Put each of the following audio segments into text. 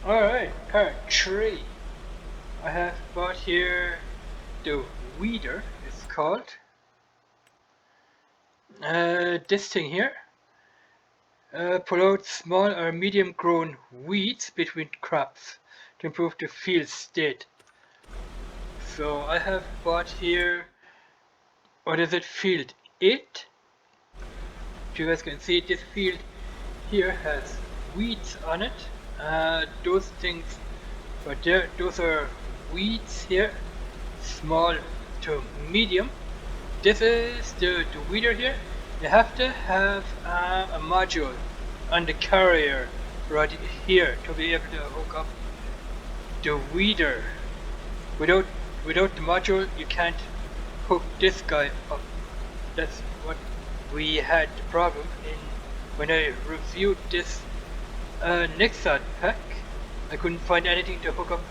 Alright, part 3. I have bought here the weeder, it's called. This thing here. Pull out small or medium grown weeds between crops to improve the field state. So I have bought here, what is it, field 8. You guys can see this field here has weeds on it. Those things right there, those are weeds here, small to medium. This is the weeder here. You have to have a module on the carrier right here to be able to hook up the weeder. Without the module, you can't hook this guy up. That's what we had the problem in when I reviewed this nexat pack. I couldn't find anything to hook up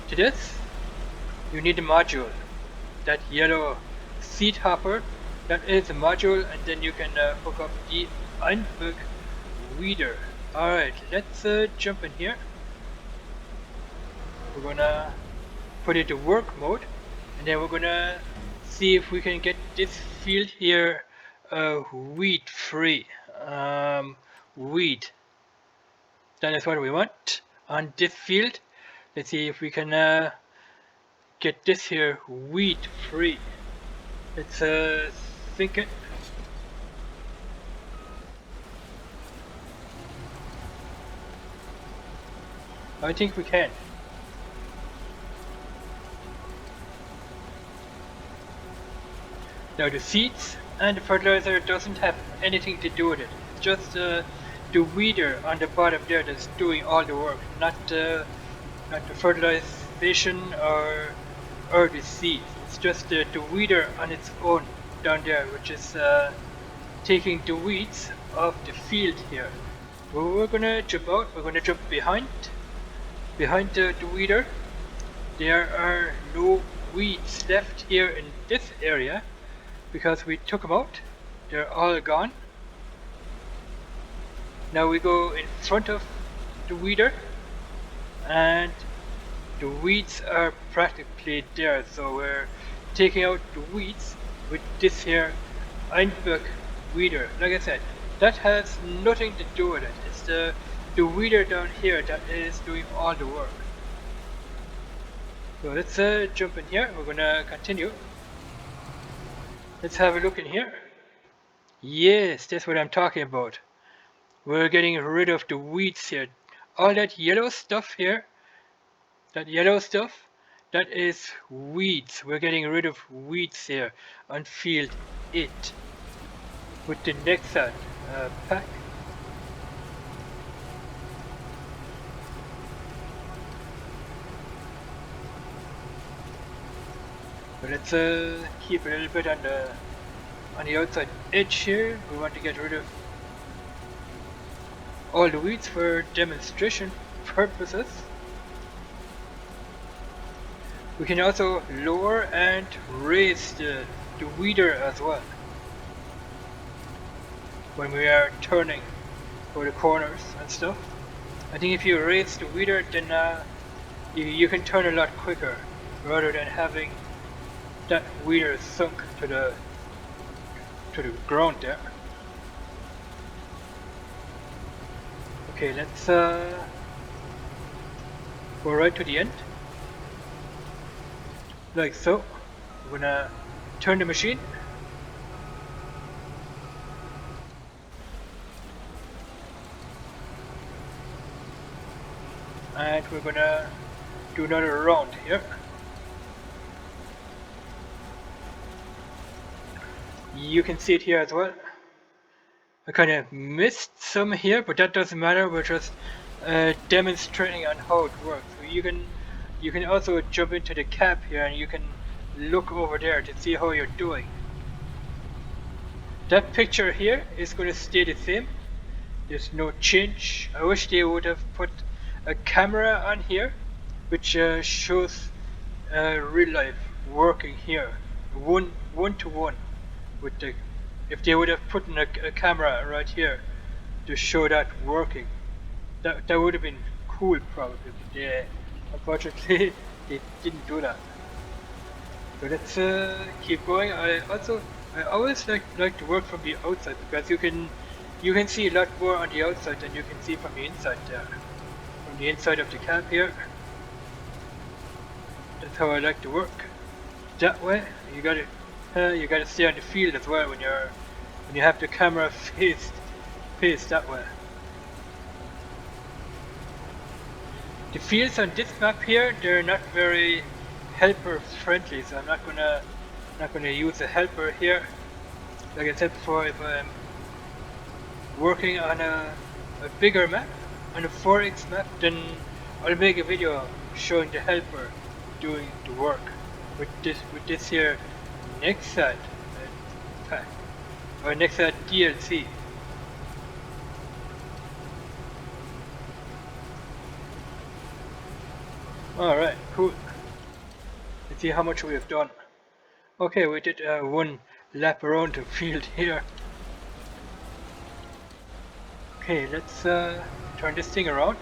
to this. You need a module. That yellow seed hopper, that is a module, and then you can hook up the Einbug weeder. Alright, let's jump in here. We're gonna put it to work mode, and then we're gonna see if we can get this field here weed free. Weed. That is what we want on this field. Let's see if we can get this here weed free. Let's think it. I think we can. Now the seeds and the fertilizer doesn't have anything to do with it. It's just the weeder on the bottom there that's doing all the work, not the fertilization or the seeds. It's just the weeder on its own down there, which is taking the weeds off the field here. Well, we're gonna jump out. We're gonna jump behind the weeder. There are no weeds left here in this area because we took them out. They're all gone. Now we go in front of the weeder, and the weeds are practically there, so we're taking out the weeds with this here Einbug weeder. Like I said, that has nothing to do with it. It's the weeder down here that is doing all the work. So let's jump in here. We're gonna continue. Let's have a look in here. Yes, that's what I'm talking about. We're getting rid of the weeds here. All that yellow stuff here, that yellow stuff, that is weeds. We're getting rid of weeds here on field 8 with the nexat pack. But let's keep a little bit on the outside edge here. We want to get rid of all the weeds for demonstration purposes. We can also lower and raise the weeder as well when we are turning for the corners and stuff. I think if you raise the weeder, then you can turn a lot quicker rather than having that weeder sunk to the ground there. Okay, let's go right to the end, like so. I'm gonna turn the machine. And we're gonna do another round here. You can see it here as well. I kind of missed some here, but that doesn't matter. We're just demonstrating on how it works. So you can also jump into the cap here and you can look over there to see how you're doing. That picture here is going to stay the same. There's no change. I wish they would have put a camera on here which shows real life working here, one to one with the. If they would have put a camera right here to show that working, that would have been cool probably, but unfortunately they didn't do that. So let's keep going. I always like to work from the outside because you can see a lot more on the outside than you can see from the inside there. From the inside of the cab here. That's how I like to work. That way, you gotta stay on the field as well when you have the camera faced that way. The fields on this map here, they're not very helper friendly, so I'm not gonna use a helper here. Like I said before, if I'm working on a bigger map, on a 4x map, then I'll make a video showing the helper doing the work with this here nexat pack or nexat DLC. Alright, cool. Let's see how much we have done. Okay, we did one lap around the field here. Okay, let's turn this thing around.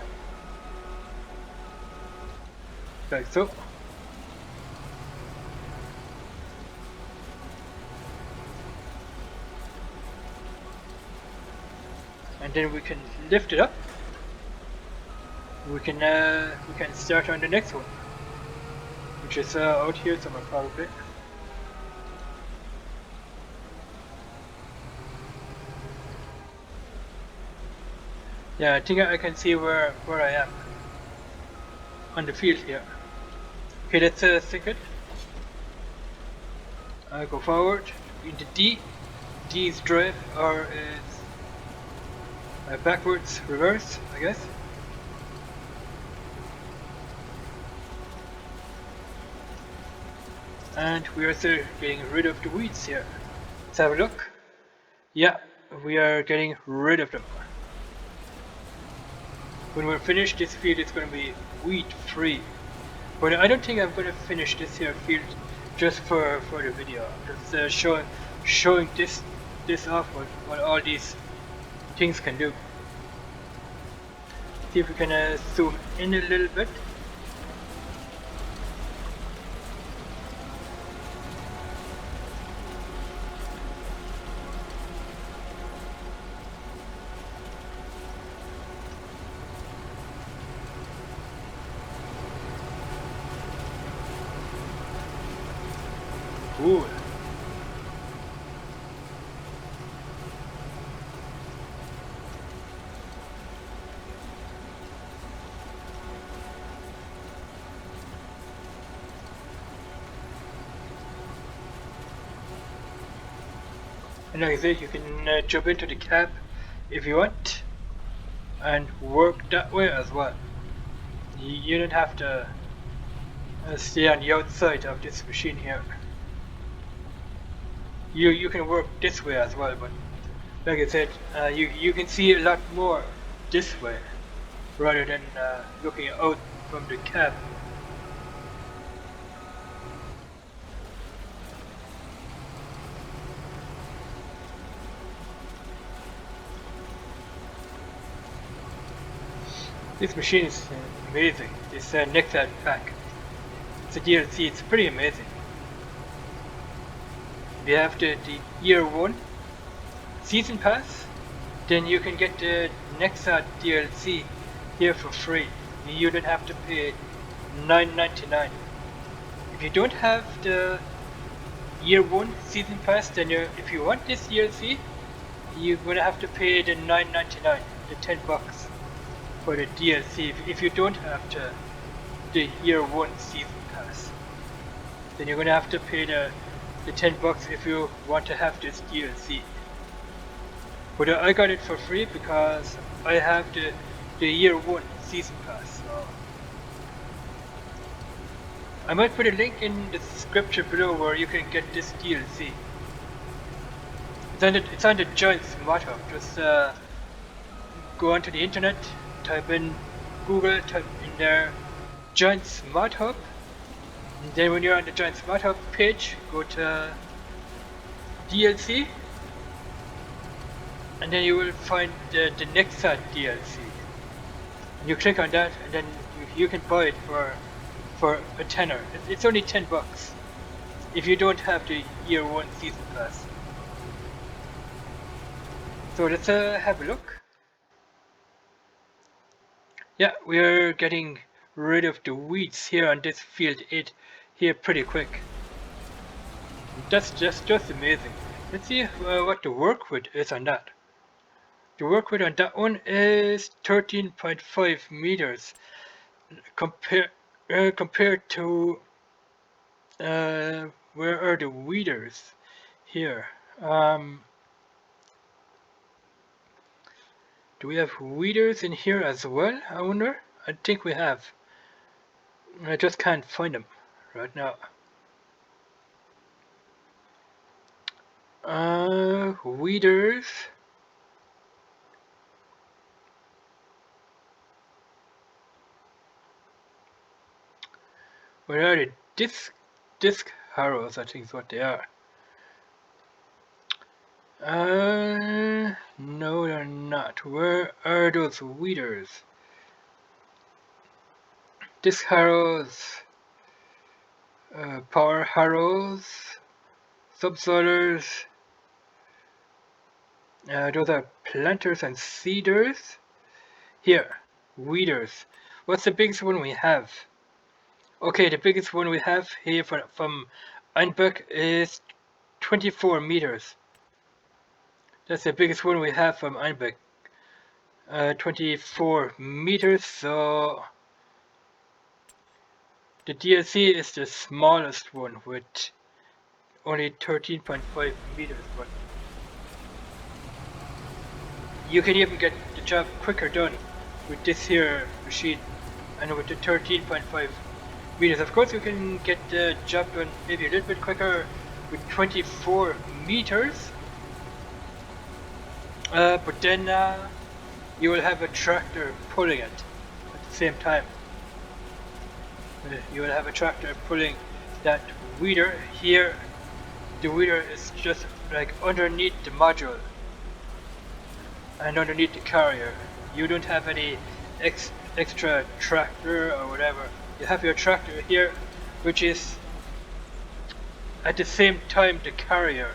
Like so. And then we can lift it up. We can start on the next one, which is out here somewhere probably. Yeah, I think I can see where I am on the field here. Okay, let's sync it. I go forward into D. D is drive, or is backwards reverse, I guess. And we are still getting rid of the weeds here. Let's have a look. Yeah, we are getting rid of them. When we're finished, this field is going to be weed free. But I don't think I'm going to finish this here field just for the video. Just showing this off what all these things can do. See if we can zoom in a little bit. Cool. And like I said, you can jump into the cab if you want and work that way as well. You don't have to stay on the outside of this machine here. You can work this way as well, but like I said, you can see a lot more this way rather than looking out from the cab. This machine is amazing. This nexat pack. It's a DLC. It's pretty amazing. If you have the year 1 season pass, then you can get the nexat DLC here for free. You don't have to pay $9.99. If you don't have the year 1 season pass, then if you want this DLC, you're gonna have to pay the $9.99, the $10 for the DLC. If you don't have the year 1 season pass, then you're gonna have to pay the $10 if you want to have this DLC. But I got it for free because I have the year 1 season pass. So I might put a link in the description below where you can get this DLC. It's on the Giants mod hub. Just go onto the internet, type in Google, type in there Giants mod hub. And then when you're on the Giants mod hub page, go to DLC, and then you will find the nexat DLC. And you click on that, and then you can buy it for a tenner. It's only $10 if you don't have the year 1 season pass. So let's have a look. Yeah, we're getting rid of the weeds here on this field 8 here pretty quick. That's just amazing. Let's see what the work width is on that. The work width on that one is 13.5 meters. Compared to where are the weeders here? Do we have weeders in here as well? I wonder. I think we have. I just can't find them right now. Weeders. Where are they? Disc harrows, I think is what they are. No, they're not. Where are those weeders? Disc harrows, power harrows, subsoilers. Those are planters and seeders. Here, weeders. What's the biggest one we have? Okay, the biggest one we have here from Einbeck is 24 meters. That's the biggest one we have from Einbeck. 24 meters, so the DLC is the smallest one with only 13.5 meters, but you can even get the job quicker done with this here machine and with the 13.5 meters. Of course you can get the job done maybe a little bit quicker with 24 meters, but then you will have a tractor pulling it at the same time. You will have a tractor pulling that weeder here. The weeder is just like underneath the module and underneath the carrier. You don't have any extra tractor or whatever. You have your tractor here, which is at the same time the carrier.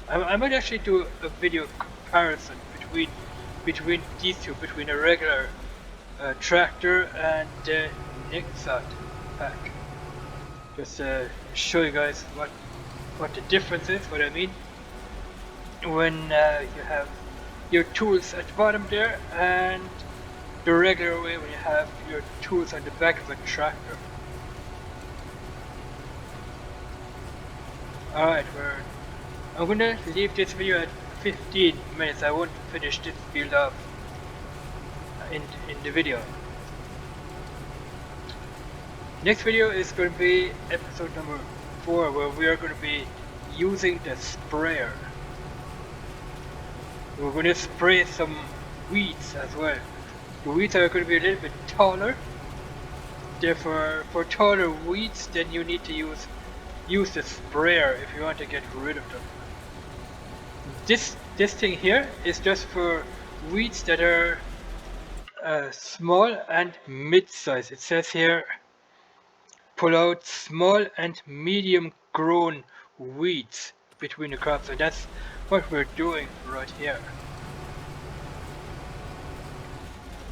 I might actually do a video comparison between these two, between a regular tractor and the nexat pack. Just show you guys what the difference is, what I mean. When you have your tools at the bottom there, and the regular way when you have your tools on the back of a tractor. Alright, I'm gonna leave this video at 15 minutes. I won't finish this build up in the video. Next video is going to be episode number 4, where we are going to be using the sprayer. We're going to spray some weeds as well. The weeds are going to be a little bit taller. Therefore, for taller weeds, then you need to use the sprayer if you want to get rid of them. This thing here is just for weeds that are small and mid-size. It says here, pull out small and medium grown weeds between the crops, and that's what we're doing right here.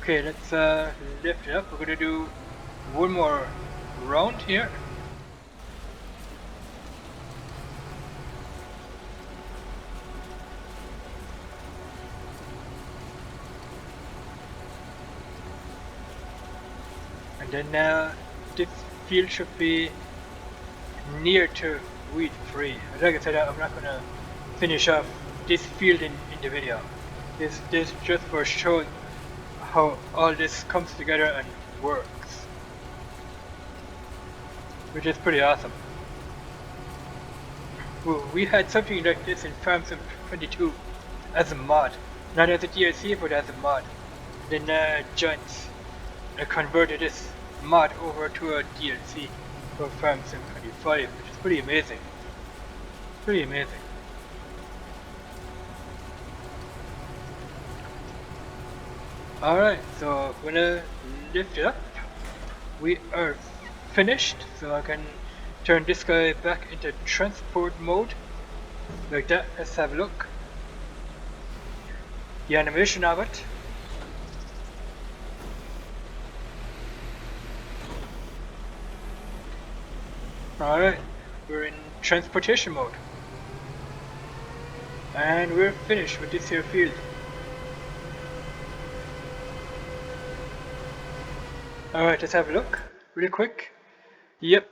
Okay, let's lift it up. We're gonna do one more round here. And then this field should be near to weed free. Like I said, I'm not gonna finish off this field in the video. This just for showing how all this comes together and works, which is pretty awesome. Well, we had something like this in Farm Sim 22 as a mod, not as a DLC but as a mod. Then Giants converted this mod over to a DLC for Farm Sim 25, which is pretty amazing. Pretty amazing. Alright, so when I lift it up, we are finished, so I can turn this guy back into transport mode, like that. Let's have a look. The animation of it. Alright, we're in transportation mode. And we're finished with this here field. Alright, let's have a look, real quick. Yep,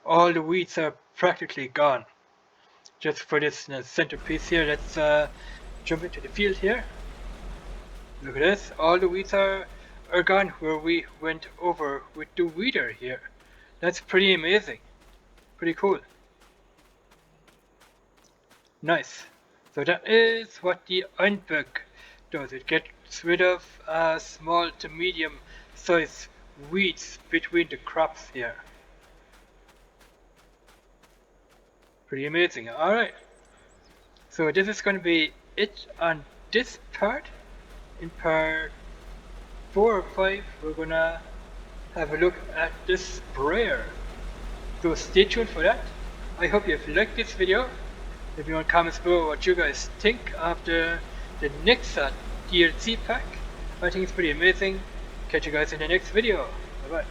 all the weeds are practically gone. Just for this centerpiece here, let's jump into the field here. Look at this, all the weeds are gone where we went over with the weeder here. That's pretty amazing, pretty cool. Nice. So that is what the Einbug does. It gets rid of small to medium size weeds between the crops here. Pretty amazing. Alright. So this is going to be it on this part. In part 4 or 5 we're going to have a look at the sprayer. So stay tuned for that. I hope you've liked this video. Let me know in the comments below what you guys think of the nexat DLC pack. I think it's pretty amazing. Catch you guys in the next video. Bye bye.